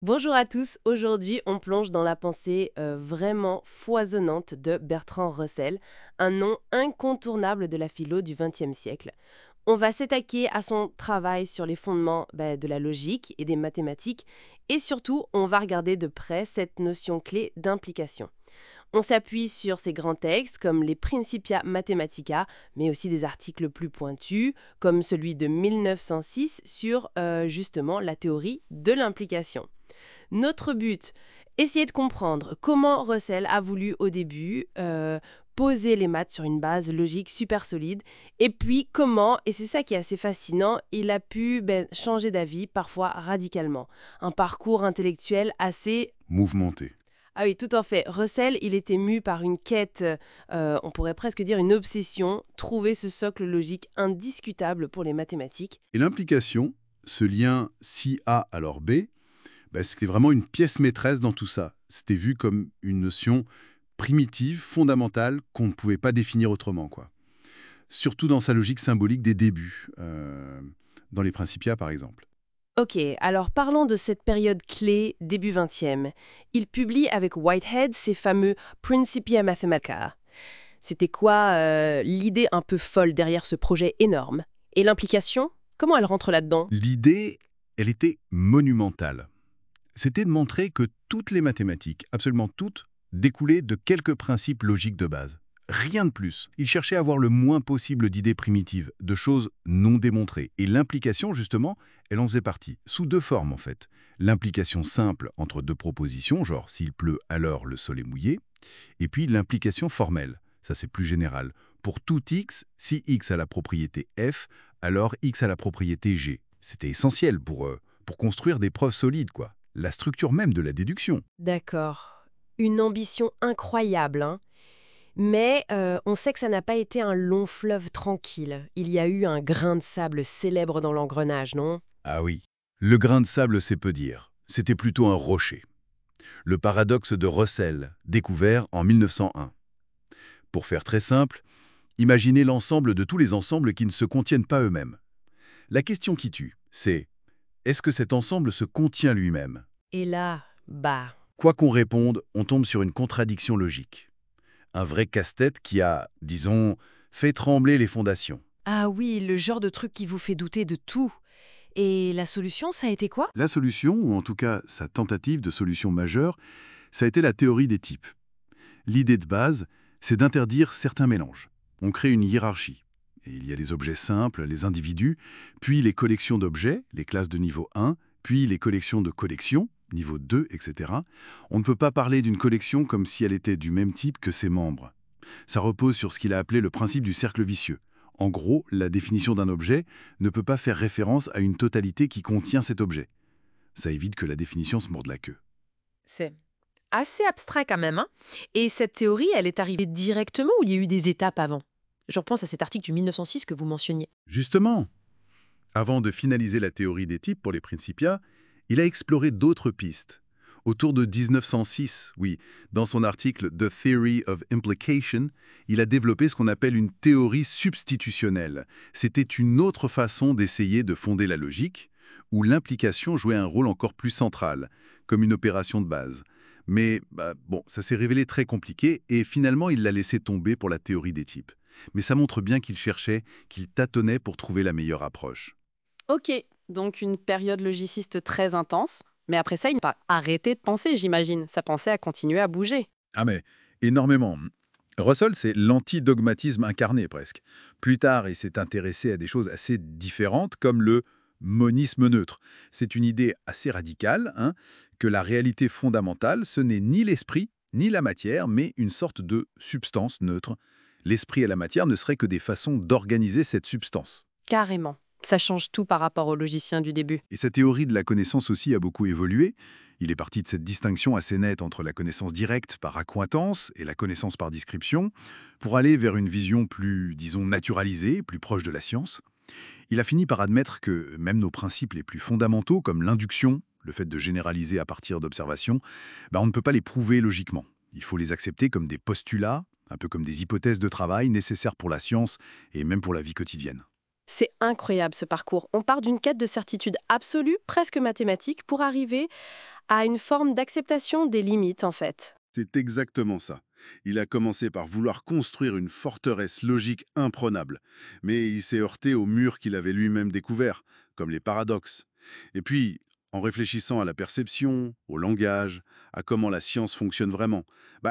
Bonjour à tous, aujourd'hui on plonge dans la pensée vraiment foisonnante de Bertrand Russell, un nom incontournable de la philo du XXe siècle. On va s'attaquer à son travail sur les fondements de la logique et des mathématiques et surtout on va regarder de près cette notion clé d'implication. On s'appuie sur ces grands textes comme les Principia Mathematica, mais aussi des articles plus pointus comme celui de 1906 sur justement la théorie de l'implication. Notre but, essayer de comprendre comment Russell a voulu au début poser les maths sur une base logique super solide, et puis comment, et c'est ça qui est assez fascinant, il a pu changer d'avis, parfois radicalement. Un parcours intellectuel assez... Mouvementé. Ah oui, tout en fait. Russell, il était mu par une quête, on pourrait presque dire une obsession, trouver ce socle logique indiscutable pour les mathématiques. Et l'implication, ce lien si A alors B, c'était vraiment une pièce maîtresse dans tout ça. C'était vu comme une notion primitive, fondamentale, qu'on ne pouvait pas définir autrement, quoi. Surtout dans sa logique symbolique des débuts, dans les Principia par exemple. Ok, alors parlons de cette période clé, début 20e. Il publie avec Whitehead ses fameux Principia Mathematica. C'était quoi l'idée un peu folle derrière ce projet énorme? Et l'implication? Comment elle rentre là-dedans? L'idée, elle était monumentale. C'était de montrer que toutes les mathématiques, absolument toutes, découlaient de quelques principes logiques de base. Rien de plus. Il cherchait à avoir le moins possible d'idées primitives, de choses non démontrées. Et l'implication, justement, elle en faisait partie. Sous deux formes, en fait. L'implication simple entre deux propositions, genre s'il pleut, alors le sol est mouillé. Et puis l'implication formelle. Ça, c'est plus général. Pour tout x, si x a la propriété f, alors x a la propriété g. C'était essentiel pour construire des preuves solides, quoi. La structure même de la déduction. D'accord. Une ambition incroyable, hein. Mais on sait que ça n'a pas été un long fleuve tranquille. Il y a eu un grain de sable célèbre dans l'engrenage, non? Ah oui. Le grain de sable, c'est peu dire. C'était plutôt un rocher. Le paradoxe de Russell, découvert en 1901. Pour faire très simple, imaginez l'ensemble de tous les ensembles qui ne se contiennent pas eux-mêmes. La question qui tue, c'est est-ce que cet ensemble se contient lui-même? Et là, bah... Quoi qu'on réponde, on tombe sur une contradiction logique. Un vrai casse-tête qui a, disons, fait trembler les fondations. Ah oui, le genre de truc qui vous fait douter de tout. Et la solution, ça a été quoi? La solution, ou en tout cas sa tentative de solution majeure, ça a été la théorie des types. L'idée de base, c'est d'interdire certains mélanges. On crée une hiérarchie. Et il y a les objets simples, les individus, puis les collections d'objets, les classes de niveau 1, puis les collections de collections, niveau 2, etc. On ne peut pas parler d'une collection comme si elle était du même type que ses membres. Ça repose sur ce qu'il a appelé le principe du cercle vicieux. En gros, la définition d'un objet ne peut pas faire référence à une totalité qui contient cet objet. Ça évite que la définition se morde la queue. C'est assez abstrait quand même, hein. Et cette théorie, elle est arrivée directement ou il y a eu des étapes avant? Je repense à cet article du 1906 que vous mentionniez. Justement, avant de finaliser la théorie des types pour les Principia, il a exploré d'autres pistes. Autour de 1906, oui, dans son article The Theory of Implication, il a développé ce qu'on appelle une théorie substitutionnelle. C'était une autre façon d'essayer de fonder la logique, où l'implication jouait un rôle encore plus central, comme une opération de base. Mais bon, ça s'est révélé très compliqué et finalement il l'a laissé tomber pour la théorie des types. Mais ça montre bien qu'il cherchait, qu'il tâtonnait pour trouver la meilleure approche. Ok, donc une période logiciste très intense, mais après ça, il n'a pas arrêté de penser, j'imagine. Sa pensée a continué à bouger. Ah mais énormément. Russell, c'est l'antidogmatisme incarné presque. Plus tard, il s'est intéressé à des choses assez différentes comme le monisme neutre. C'est une idée assez radicale, hein, que la réalité fondamentale, ce n'est ni l'esprit ni la matière, mais une sorte de substance neutre. L'esprit et la matière ne seraient que des façons d'organiser cette substance. Carrément. Ça change tout par rapport au logicien du début. Et sa théorie de la connaissance aussi a beaucoup évolué. Il est parti de cette distinction assez nette entre la connaissance directe par accointance et la connaissance par description, pour aller vers une vision plus, disons, naturalisée, plus proche de la science. Il a fini par admettre que même nos principes les plus fondamentaux, comme l'induction, le fait de généraliser à partir d'observations, on ne peut pas les prouver logiquement. Il faut les accepter comme des postulats, un peu comme des hypothèses de travail nécessaires pour la science et même pour la vie quotidienne. C'est incroyable ce parcours. On part d'une quête de certitude absolue, presque mathématique, pour arriver à une forme d'acceptation des limites, en fait. C'est exactement ça. Il a commencé par vouloir construire une forteresse logique imprenable, mais il s'est heurté au mur qu'il avait lui-même découvert, comme les paradoxes. Et puis, en réfléchissant à la perception, au langage, à comment la science fonctionne vraiment,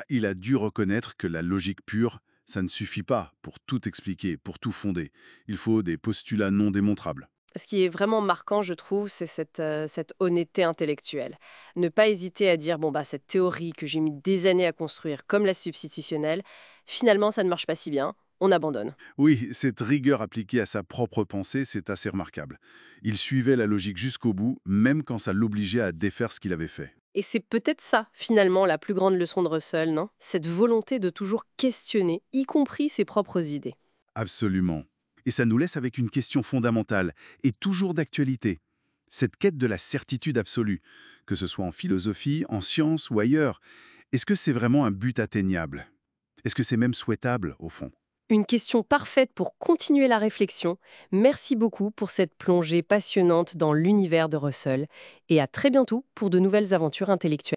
il a dû reconnaître que la logique pure, ça ne suffit pas pour tout expliquer, pour tout fonder. Il faut des postulats non démontrables. Ce qui est vraiment marquant, je trouve, c'est cette honnêteté intellectuelle. Ne pas hésiter à dire, bon, bah, cette théorie que j'ai mis des années à construire, comme la substitutionnelle, finalement, ça ne marche pas si bien, on abandonne. Oui, cette rigueur appliquée à sa propre pensée, c'est assez remarquable. Il suivait la logique jusqu'au bout, même quand ça l'obligeait à défaire ce qu'il avait fait. Et c'est peut-être ça, finalement, la plus grande leçon de Russell, non? Cette volonté de toujours questionner, y compris ses propres idées. Absolument. Et ça nous laisse avec une question fondamentale, et toujours d'actualité. Cette quête de la certitude absolue, que ce soit en philosophie, en sciences ou ailleurs, est-ce que c'est vraiment un but atteignable? Est-ce que c'est même souhaitable, au fond? Une question parfaite pour continuer la réflexion. Merci beaucoup pour cette plongée passionnante dans l'univers de Russell. Et à très bientôt pour de nouvelles aventures intellectuelles.